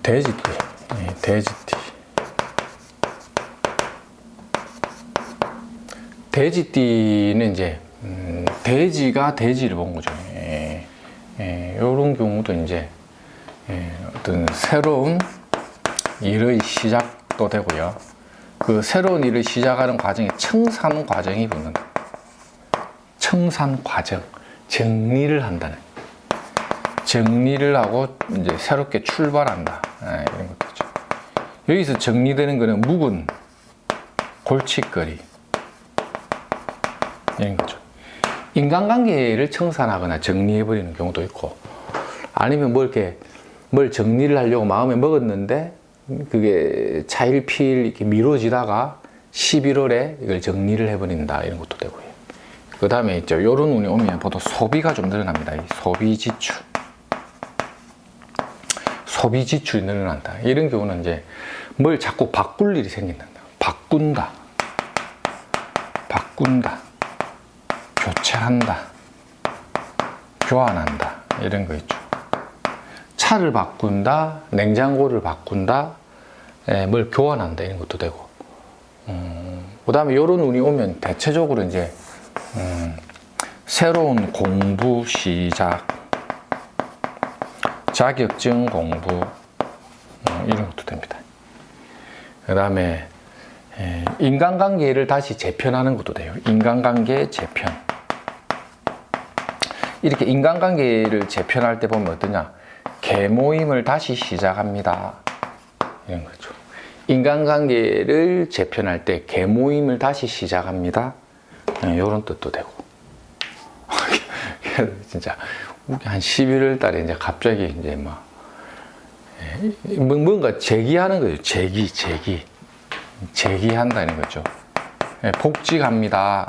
돼지띠. 돼지띠. 돼지띠는 이제 돼지가 돼지를 본 거죠. 이런 경우도 이제 어떤 새로운 일의 시작도 되고요. 그 새로운 일을 시작하는 과정에 청산 과정이 붙는다. 청산 과정, 정리를 한다는. 정리를 하고 이제 새롭게 출발한다. 이런 것들이죠. 여기서 정리되는 거는 묵은 골칫거리 이런 거죠. 인간관계를 청산하거나 정리해버리는 경우도 있고, 아니면 뭘 정리를 하려고 마음에 먹었는데 그게 차일피일 이렇게 미뤄지다가 11월에 이걸 정리를 해버린다, 이런 것도 되고요. 그 다음에 있죠. 요런 운이 오면 보통 소비가 좀 늘어납니다. 이 소비 지출. 소비 지출이 늘어난다. 이런 경우는 이제 뭘 자꾸 바꿀 일이 생긴다. 바꾼다. 교체한다. 교환한다. 이런 거 있죠. 차를 바꾼다. 냉장고를 바꾼다. 뭘 교환한다. 이런 것도 되고. 그 다음에 이런 운이 오면 대체적으로 이제 새로운 공부 시작, 자격증 공부, 이런 것도 됩니다. 그 다음에 인간관계를 다시 재편하는 것도 돼요. 인간관계 재편. 이렇게 인간관계를 재편할 때 보면 어떠냐? 계모임을 다시 시작합니다. 이런 거죠. 인간관계를 재편할 때 계모임을 다시 시작합니다. 이런 뜻도 되고. 진짜 한 11월 달에 이제 갑자기 이제 뭔가 제기하는 거죠. 제기한다는 거죠. 복직합니다.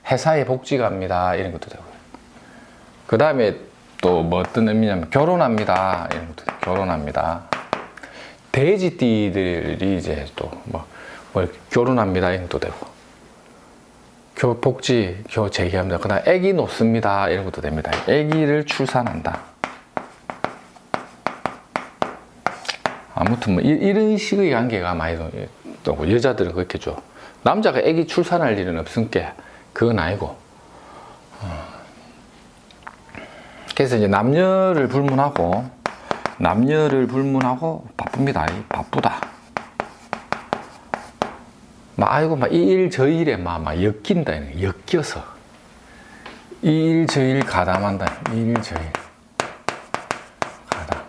회사에 복직합니다. 이런 것도 되고요. 그 다음에 또 뭐 어떤 의미냐면 결혼합니다. 이런 것도 되고, 결혼합니다. 돼지띠들이 이제 또 뭘 결혼합니다. 이런 것도 되고, 복지 재기합니다. 그 다음 아기 놓습니다. 이런 것도 됩니다. 아기를 출산한다. 아무튼 이런 식의 관계가 많이 또 여자들은 그렇겠죠. 남자가 아기 출산할 일은 없으니까 그건 아니고. 그래서 이제 남녀를 불문하고 바쁩니다. 바쁘다. 아이고, 이 일 저 일에 엮인다. 엮여서. 이 일 저 일 가담한다. 이 일 저 일. 가담.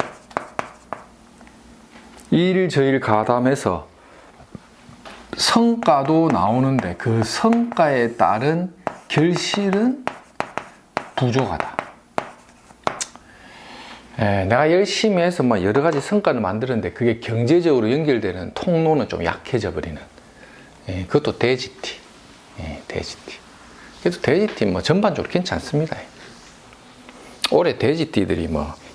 이 일 저 일 가담해서 성과도 나오는데 그 성과에 따른 결실은 부족하다. 내가 열심히 해서 여러 가지 성과를 만드는데 그게 경제적으로 연결되는 통로는 좀 약해져 버리는. 그것도 돼지띠. 돼지띠. 그래도 돼지띠 전반적으로 괜찮습니다. 올해 돼지띠들이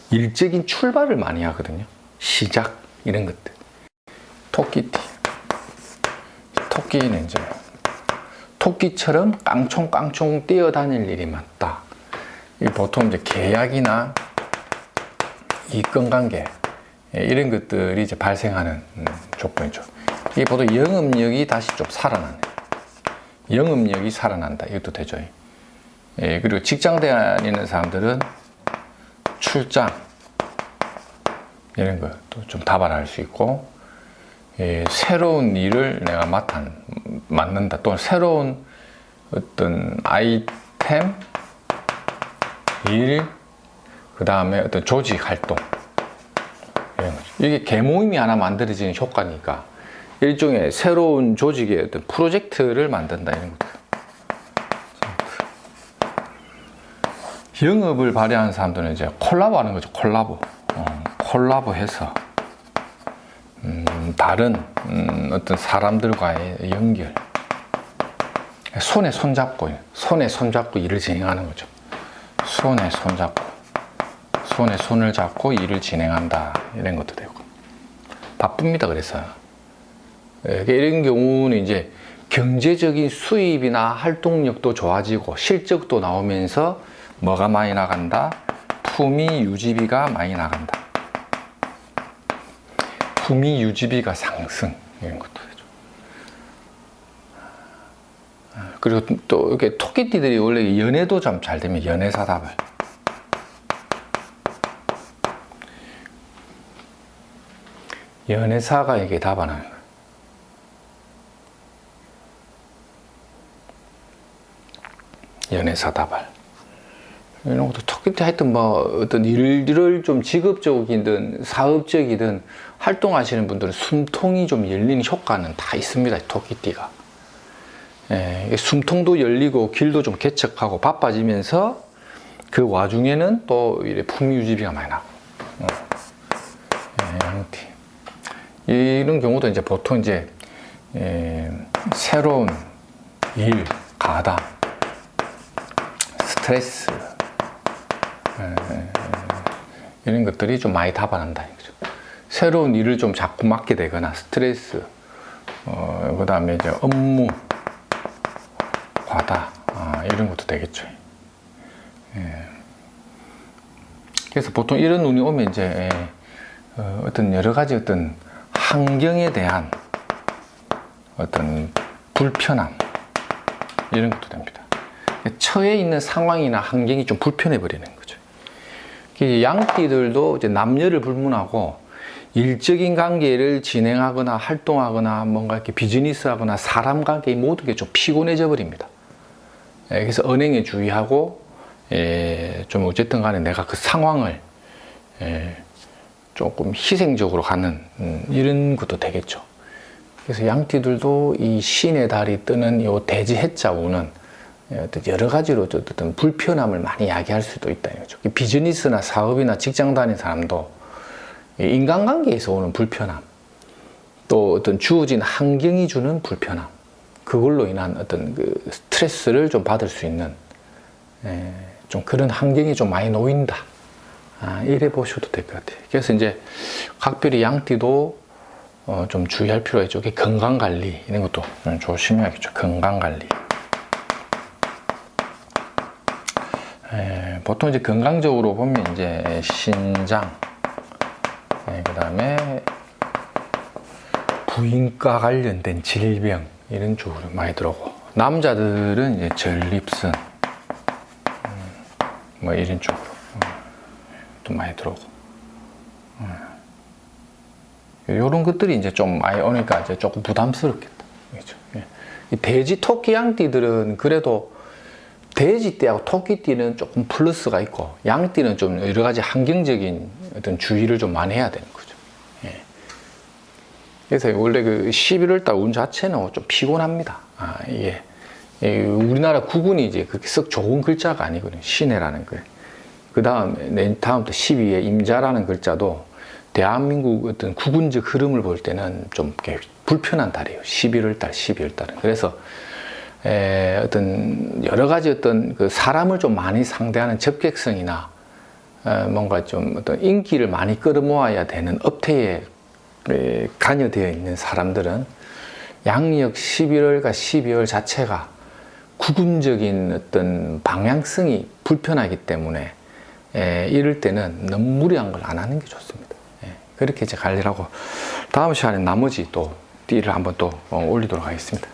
일적인 출발을 많이 하거든요. 시작, 이런 것들. 토끼띠. 토끼는 이제 토끼처럼 깡총깡총 뛰어다닐 일이 많다. 보통 이제 계약이나 이권관계 이런 것들이 이제 발생하는 조건이죠. 이게 보통 영업력이 다시 좀 살아나네. 영업력이 살아난다. 이것도 되죠. 그리고 직장 다니는 사람들은 출장 이런 것도 좀 다발할 수 있고, 새로운 일을 내가 맡는다. 또 새로운 어떤 아이템, 일, 그 다음에 어떤 조직 활동. 이게 계모임이 하나 만들어지는 효과니까 일종의 새로운 조직의 어떤 프로젝트를 만든다. 이런 것들. 영업을 발휘하는 사람들은 이제 콜라보 하는 거죠. 콜라보 해서 다른 어떤 사람들과의 연결. 손에 손잡고 일을 진행하는 거죠. 손에 손을 잡고 일을 진행한다. 이런 것도 되고. 바쁩니다. 그래서. 이런 경우는 이제 경제적인 수입이나 활동력도 좋아지고 실적도 나오면서 뭐가 많이 나간다? 품위 유지비가 많이 나간다. 품위 유지비가 상승 이런 것도 되죠. 그리고 또 이렇게 토끼띠들이 원래 연애도 좀 잘 되면 연애사다발. 연애사가 이게 답안하는 거예요. 연애사다발. 이런 것도 토끼띠 하여튼 뭐 어떤 일을 좀 직업적이든 사업적이든 활동하시는 분들은 숨통이 좀 열리는 효과는 다 있습니다. 토끼띠가. 예, 숨통도 열리고 길도 좀 개척하고 바빠지면서 그 와중에는 또 이래 품위 유지비가 많이 나고. 예, 양띠. 이런 경우도 이제 보통 이제 새로운 일, 가담, 스트레스 이런 것들이 좀 많이 답안한다. 새로운 일을 좀 자꾸 맡게 되거나 스트레스, 그 다음에 이제 업무 과다 이런 것도 되겠죠. 그래서 보통 이런 운이 오면 이제 어떤 여러 가지 어떤 환경에 대한 어떤 불편함 이런 것도 됩니다. 처해 있는 상황이나 환경이 좀 불편해 버리는 거죠. 양띠들도 이제 남녀를 불문하고 일적인 관계를 진행하거나 활동하거나 뭔가 이렇게 비즈니스 하거나 사람 관계 모든 게 좀 피곤해져 버립니다. 그래서 언행에 주의하고 좀 어쨌든 간에 내가 그 상황을 조금 희생적으로 가는 이런 것도 되겠죠. 그래서 양띠들도 이 신의 달이 뜨는 이 대지 해자오는 여러 가지로 어떤 불편함을 많이 야기할 수도 있다는 거죠. 비즈니스나 사업이나 직장 다니는 사람도 인간관계에서 오는 불편함, 또 어떤 주어진 환경이 주는 불편함, 그걸로 인한 어떤 그 스트레스를 좀 받을 수 있는 좀 그런 환경이 좀 많이 놓인다. 이래 보셔도 될 것 같아요. 그래서 이제 각별히 양띠도 좀 주의할 필요가 있죠. 건강관리 이런 것도 조심해야겠죠. 건강관리. 보통 이제 건강적으로 보면 이제 신장, 그 다음에 부인과 관련된 질병 이런 쪽으로 많이 들어오고, 남자들은 이제 전립선 뭐 이런 쪽으로 또 많이 들어오고, 이런 것들이 이제 좀 많이 오니까 이제 조금 부담스럽겠다. 그렇죠? 이 돼지, 토끼, 양띠들은 그래도 돼지띠하고 토끼띠는 조금 플러스가 있고 양띠는 좀 여러 가지 환경적인 어떤 주의를 좀 많이 해야 되는 거죠. 그래서 원래 그 11월 달 운 자체는 좀 피곤합니다. 이게 우리나라 국운이 이제 그렇게 썩 좋은 글자가 아니거든요. 신해라는 글. 그 다음에 다음부터 12에 임자라는 글자도 대한민국 어떤 국운적 흐름을 볼 때는 좀 불편한 달이에요. 11월 달, 12월 달은. 그래서 어떤 여러 가지 어떤 그 사람을 좀 많이 상대하는 접객성이나 뭔가 좀 어떤 인기를 많이 끌어모아야 되는 업태에 관여되어 있는 사람들은 양력 11월과 12월 자체가 국운적인 어떤 방향성이 불편하기 때문에 이럴 때는 너무 무리한 걸 안 하는 게 좋습니다. 그렇게 이제 관리를 하고 다음 시간에 나머지 또 띠를 한번 또 올리도록 하겠습니다.